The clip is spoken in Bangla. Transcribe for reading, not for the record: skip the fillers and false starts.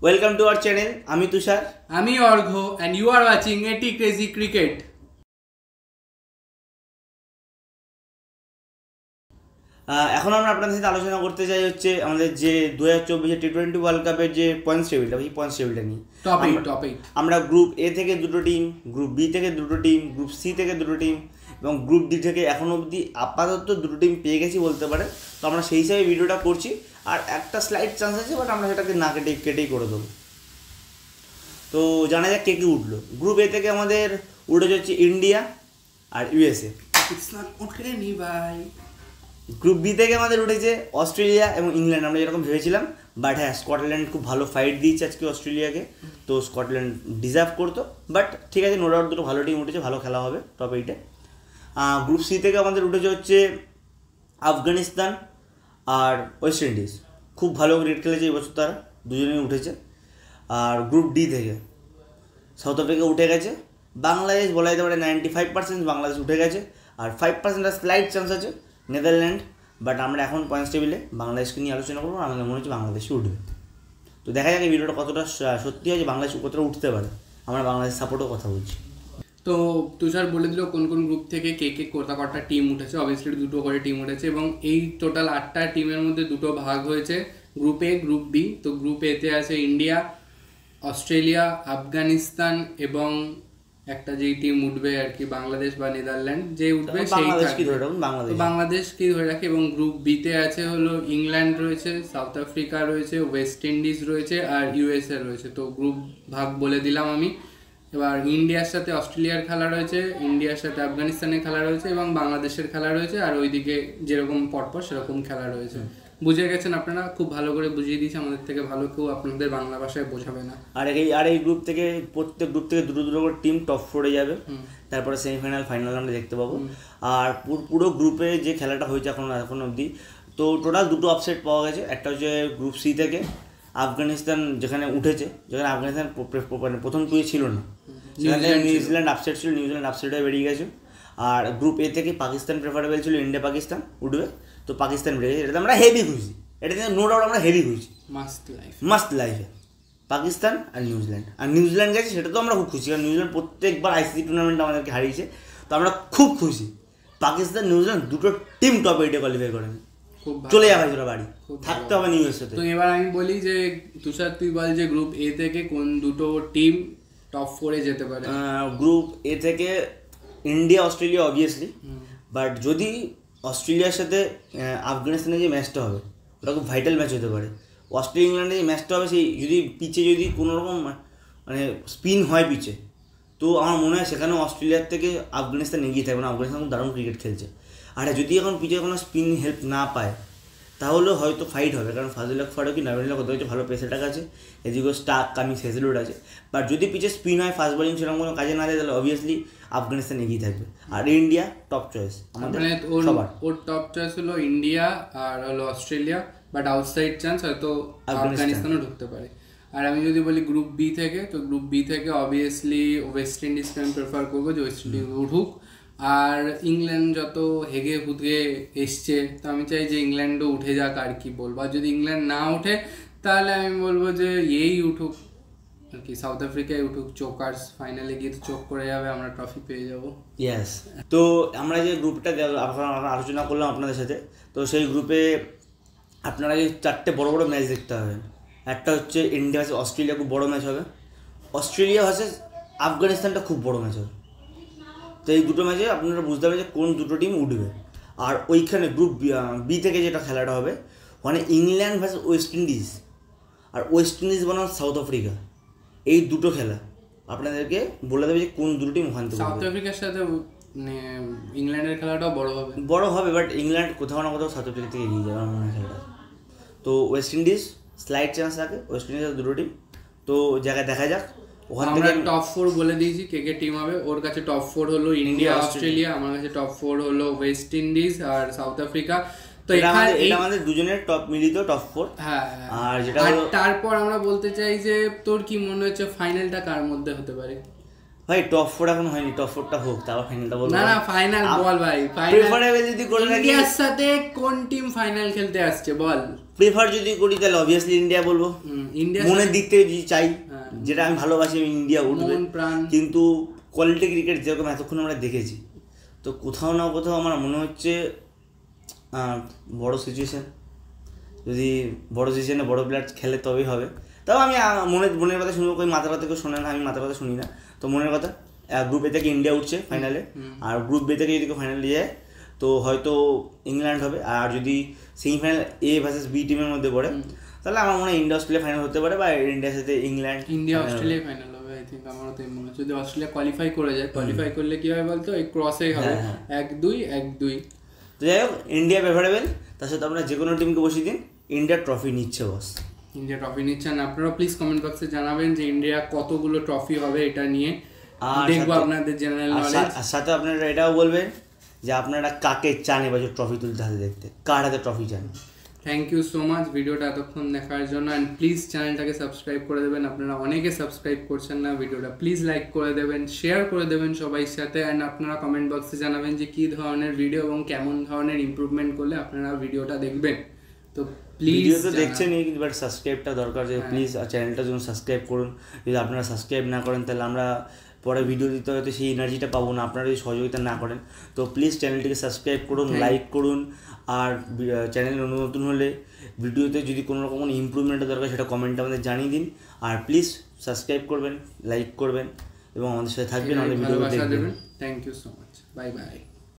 Welcome to our channel. আমি তুষার, আমি অর্ঘ, and you are watching 80 Crazy Cricket. এখন আমরা আপনাদের সাথে আলোচনা করতে চাই হচ্ছে আমাদের যে 2024 টি-20 ওয়ার্ল্ড কাপের যে পয়েন্টস টেবিলটা, এই পয়েন্টস টেবিলটা নিয়ে টপিক আমরা গ্রুপ এ থেকে দুটো টিম, গ্রুপ বি থেকে দুটো টিম, গ্রুপ সি থেকে দুটো টিম এবং গ্রুপ ডি থেকে এখন অবধি আপাতত দুটো টিম পেয়ে গেছি বলতে পারে। তো আমরা সেই হিসাবে ভিডিওটা করছি, আর একটা স্লাইড চান্স আছে, বাট আমরা সেটাকে না কেটেই করে দেবো। তো জানা যাক কে কে উঠলো। গ্রুপ এ থেকে আমাদের উঠে যাচ্ছে ইন্ডিয়া আর ইউএসএ। গ্রুপ বি থেকে আমাদের উঠেছে অস্ট্রেলিয়া এবং ইংল্যান্ড, আমরা যেরকম ভেবেছিলাম। বাট হ্যাঁ, স্কটল্যান্ড খুব ভালো ফাইট দিয়েছে আজকে অস্ট্রেলিয়াকে, তো স্কটল্যান্ড ডিজার্ভ করতো। বাট ঠিক আছে, নো ডাউট দুটো ভালো টিম উঠেছে, ভালো খেলা হবে টপ 8-এ। গ্রুপ সি থেকে আমাদের উঠেছে হচ্ছে আফগানিস্তান আর ওয়েস্ট ইন্ডিজ। খুব ভালো ক্রিকেট খেলেছে এই বছর, তারা দুজনেই উঠেছে। আর গ্রুপ ডি থেকে সাউথ আফ্রিকা উঠে গেছে। বাংলাদেশ বলা যেতে পারে 95% বাংলাদেশ উঠে গেছে, আর 5% স্লাইড চান্স আছে নেদারল্যান্ড। বাট আমরা এখন পয়েন্টস টেবিলে বাংলাদেশকে নিয়ে আলোচনা করবো, আমাদের মনে হচ্ছে বাংলাদেশই উঠবে। তো দেখা যাক এই ভিডিওটা কতটা সত্যি হয় যে বাংলাদেশ কতটা উঠতে পারে। আমরা বাংলাদেশ সাপোর্টও কথা বলছি। তো তুষার বলে দিল কোন কোন গ্রুপ থেকে কে কটা টিম উঠেছে। অবভিয়াসলি দুটো করে টিম উঠেছে এবং এই টোটাল 8টা টিমের মধ্যে দুটো ভাগ হয়েছে, গ্রুপ এ, গ্রুপ বি। তো গ্রুপ এতে আছে ইন্ডিয়া, অস্ট্রেলিয়া, আফগানিস্তান এবং একটা যেই টিম উঠবে আর কি, বাংলাদেশ বা নেদারল্যান্ড, যে উঠবে সেই বাংলাদেশকে ধরে রাখে। এবং গ্রুপ বিতে আছে হলো ইংল্যান্ড রয়েছে, সাউথ আফ্রিকা রয়েছে, ওয়েস্ট ইন্ডিজ রয়েছে আর ইউএসএ রয়েছে। তো গ্রুপ ভাগ বলে দিলাম আমি। এবার ইন্ডিয়ার সাথে অস্ট্রেলিয়ার খেলা রয়েছে, ইন্ডিয়ার সাথে আফগানিস্তানের খেলা রয়েছে এবং বাংলাদেশের খেলা রয়েছে। আর ওইদিকে যেরকম পরপর সেরকম খেলা রয়েছে। বুঝে গেছেন আপনারা, খুব ভালো করে বুঝিয়ে দিয়েছে, আমাদের থেকে ভালো কেউ আপনাদের বাংলা ভাষায় বোঝাবে না। আর এই গ্রুপ থেকে প্রত্যেক গ্রুপ থেকে দুটো দুটো করে টিম টপ 4-এ যাবে, তারপরে সেমিফাইনাল ফাইনাল আমরা দেখতে পাবো। আর পুরো গ্রুপে যে খেলাটা হয়েছে এখন অবধি, তো টোটাল দুটো আপসেট পাওয়া গেছে। একটা হচ্ছে গ্রুপ সি থেকে আফগানিস্তান, যেখানে উঠেছে, যেখানে আফগানিস্তান প্রথম টুয়ে ছিল না, সেখানে নিউজিল্যান্ড আপসেট ছিল, নিউজিল্যান্ড আপসেট হয়ে বেরিয়ে গেছে। আর গ্রুপ এ থেকে পাকিস্তান প্রেফারেবল ছিল, ইন্ডিয়া পাকিস্তান উঠবে, তো পাকিস্তান বেরিয়ে গেছে। এটাতে আমরা হেভি খুশি, এটাতে নো ডাউট আমরা হেভি খুশি। মাস্ট লাইফে পাকিস্তান আর নিউজিল্যান্ড গেছে, সেটা তো আমরা খুব খুশি, কারণ নিউজিল্যান্ড প্রত্যেকবার আইসিসি টুর্নামেন্টে আমাদেরকে হারিয়েছে, তো আমরা খুব খুশি। পাকিস্তান নিউজিল্যান্ড দুটো টিম টপ 8-এ কোয়ালিফাই করে চলে যাবে তোরা বাড়ি, থাকতে হবে নিউজের সাথে। তো এবার আমি বলি যে তুষার, তুই বল যে গ্রুপ এ থেকে কোন দুটো টিম টপ 4-এ যেতে পারে। গ্রুপ এ থেকে ইন্ডিয়া, অস্ট্রেলিয়া অবভিয়াসলি। বাট যদি অস্ট্রেলিয়ার সাথে আফগানিস্তানের যে ম্যাচটা হবে, ওটা খুব ভাইটাল ম্যাচ হতে পারে। অস্ট্রেলিয়া ইংল্যান্ডের যে ম্যাচটা হবে, সেই যদি পিচে যদি কোনোরকম মানে স্পিন হয় পিচে, তো আমার মনে হয় সেখানে অস্ট্রেলিয়ার থেকে আফগানিস্তান এগিয়ে থাকবে না। আফগানিস্তান খুব দারুণ ক্রিকেট খেলছে। আর যদি এখন পিচে কোনো স্পিন হেল্প না পায়, তাহলেও হয়তো ফাইট হবে, কারণ ফাজুল ফারুকি, নাবিল কত হচ্ছে ভালো পেস অ্যাটাক আছে, এদিকেও স্টার্ক, কামিন্স, হেজলউড আছে। বাট যদি পিচে স্পিন হয়, ফাস্ট বোলিং সেরকম কোনো কাজে না দেয়, তাহলে অবভিয়াসলি আফগানিস্তান এগিয়ে থাকবে। আর ইন্ডিয়া টপ চয়েস আমাদের সবার। ওর টপ চয়েস হলো ইন্ডিয়া আর হলো অস্ট্রেলিয়া, বাট আউটসাইড চান্স হয়তো আফগানিস্তানও ঢুকতে পারে। আর আমি যদি বলি গ্রুপ বি থেকে, তো গ্রুপ বি থেকে অবভিয়াসলি ওয়েস্ট ইন্ডিজকে আমি প্রেফার করবো যে ওয়েস্ট ইন্ডিজ উঠুক। আর ইংল্যান্ড যত হেগে হুদগে এসছে, তো আমি চাই যে ইংল্যান্ডও উঠে যাক, আর কি বলবো। আর যদি ইংল্যান্ড না উঠে, তাহলে আমি বলবো যে এই উঠুক আর কি, সাউথ আফ্রিকায় উঠুক। চোকার্স ফাইনালে গিয়ে তো চোখ করে যাবে, আমরা ট্রফি পেয়ে যাবো। ইয়েস। তো আমরা যে গ্রুপটা আলোচনা করলাম আপনাদের সাথে, তো সেই গ্রুপে আপনারা যে 4টে বড় বড় ম্যাচ দেখতে পাবেন। একটা হচ্ছে ইন্ডিয়া ভার্সেস অস্ট্রেলিয়া, খুব বড় ম্যাচ হবে। অস্ট্রেলিয়া ভার্সেস আফগানিস্তানটা খুব বড় ম্যাচ হবে। তো এই দুটো ম্যাচে আপনারা বুঝতে পারবেন যে কোন দুটো টিম উঠবে। আর ওইখানে গ্রুপ বি থেকে যেটা খেলাটা হবে, ওখানে ইংল্যান্ড ভার্সেস ওয়েস্ট ইন্ডিজ, আর ওয়েস্ট ইন্ডিজ বনাম সাউথ আফ্রিকা, এই দুটো খেলা আপনাদেরকে বলে দেবে যে কোন দুটো টিম ওখান থেকে। সাউথ আফ্রিকার সাথে ইংল্যান্ডের খেলাটাও বড় হবে, বাট ইংল্যান্ড কোথাও না কোথাও সাউথ আফ্রিকা থেকে এগিয়ে যাবে আমার মনে হয় খেলাটা। তো ওয়েস্ট ইন্ডিজ স্লাইড চান্স রাখে, ওয়েস্ট ইন্ডিজের দুটো টিম। তো জায়গায় দেখা যাক। ওখান থেকে টপ 4 বলে দিয়েছি কে টিম হবে। ওর কাছে টপ 4 হলো ইন্ডিয়া, অস্ট্রেলিয়া, আমার কাছে টপ 4 হলো ওয়েস্ট ইন্ডিজ আর সাউথ আফ্রিকা। তো এটা আমাদের দুজনের টপ মিলিত টপ 4। হ্যাঁ, আর যেটা তারপর আমরা বলতে চাই যে তোর কি মনে হচ্ছে ফাইনালটা কার মধ্যে হতে পারে? ভাই টপ 4 এখন হয়নি, টপ 4টা হোক তারপর ফাইনালটা বলবো। না না ফাইনাল বল ভাই, ফাইনাল প্রেফারেবল যদি করে রাখি, ইন্ডিয়ার সাথে কোন টিম ফাইনাল খেলতে আসছে বল? প্রেফার যদি করি তাহলে অবভিয়াসলি ইন্ডিয়া বলবো। ইন্ডিয়া মনের দিক থেকে যদি চাই, যেটা আমি ভালোবাসি, আমি ইন্ডিয়া উঠবে, কিন্তু কোয়ালিটি ক্রিকেট যেরকম এতক্ষণ আমরা দেখেছি, তো কোথাও না কোথাও আমার মনে হচ্ছে বড় সিচুয়েশান, যদি বড় সিচুয়েশানে বড় প্লেয়ার খেলে তবেই হবে। তাও আমি মনের কথা শুনবো, কই মাথার কথা কেউ শোনে না, আমি মাথার কথা শুনি না, তো মনের কথা। গ্রুপ এ থেকে ইন্ডিয়া উঠছে ফাইনালে, আর গ্রুপ বি থেকে যদি কেউ ফাইনালে যায় তো হয়তো ইংল্যান্ড হবে, আর যদি সেমিফাইনাল এ ভার্সেস বি টিমের মধ্যে পড়ে তাহলে আমার মনে হয় ইন্ডিয়া অস্ট্রেলিয়া ফাইনাল হতে পারে, বা ইন্ডিয়ার সাথে ইন্ডিয়া অস্ট্রেলিয়া ফাইনাল হবে। আই থিঙ্ক আমারও তাই মনে হচ্ছে, যদি অস্ট্রেলিয়া কোয়ালিফাই করে যায়, কোয়ালিফাই করলে কি হবে বলতো, এই ক্রসেই হবে 1-2 তো যাই হোক, ইন্ডিয়া প্রেফারেবল। তার সাথে আপনারা যে কোনো টিমকে বসিয়ে দিন, ইন্ডিয়া ট্রফি নিচ্ছে বস। ইন্ডিয়া ট্রফি নিচ্ছেন। আপনারা প্লিজ কমেন্ট বক্সে জানাবেন যে ইন্ডিয়া কতগুলো ট্রফি হবে, এটা নিয়ে দেখবো আপনাদের জেনারেল নলেজ। আর সাথে আপনারা এটাও বলবেন যে আপনারা কাকে চান এবছর ট্রফি তুলতে হাতে দেখতে, কার হাতে ট্রফি চান। থ্যাংক ইউ সো মাচ ভিডিওটা এতক্ষণ দেখার জন্য, অ্যান্ড প্লিজ চ্যানেলটাকে সাবস্ক্রাইব করে দেবেন। আপনারা অনেকে সাবস্ক্রাইব করছেন না, ভিডিওটা প্লিজ লাইক করে দেবেন, শেয়ার করে দেবেন সবাই সাথে, অ্যান্ড আপনারা কমেন্ট বক্সে জানাবেন যে কী ধরনের ভিডিও এবং কেমন ধরনের ইমপ্রুভমেন্ট করলে আপনারা ভিডিওটা দেখবেন। তো প্লিজ, ভিডিও তো দেখছেনই, কিন্তু বাট সাবস্ক্রাইবটা দরকার, যে প্লিজ চ্যানেলটার জন্য সাবস্ক্রাইব করুন। যদি আপনারা সাবস্ক্রাইব না করেন তাহলে আমরা পরে ভিডিও দিতে হয়তো সেই এনার্জিটা পাবো না, আপনারা যদি সহযোগিতা না করেন। তো প্লিজ চ্যানেলটিকে সাবস্ক্রাইব করুন, লাইক করুন, আর চ্যানেল নতুন হলে ভিডিওতে যদি কোনো রকম ইমপ্রুভমেন্টের দরকার সেটা কমেন্টে আমাদের জানিয়ে দিন। আর প্লিজ সাবস্ক্রাইব করবেন, লাইক করবেন এবং আমাদের সাথে থাকবেন, আমাদের ভিডিও দেখবেন। Thank you so much, bye by.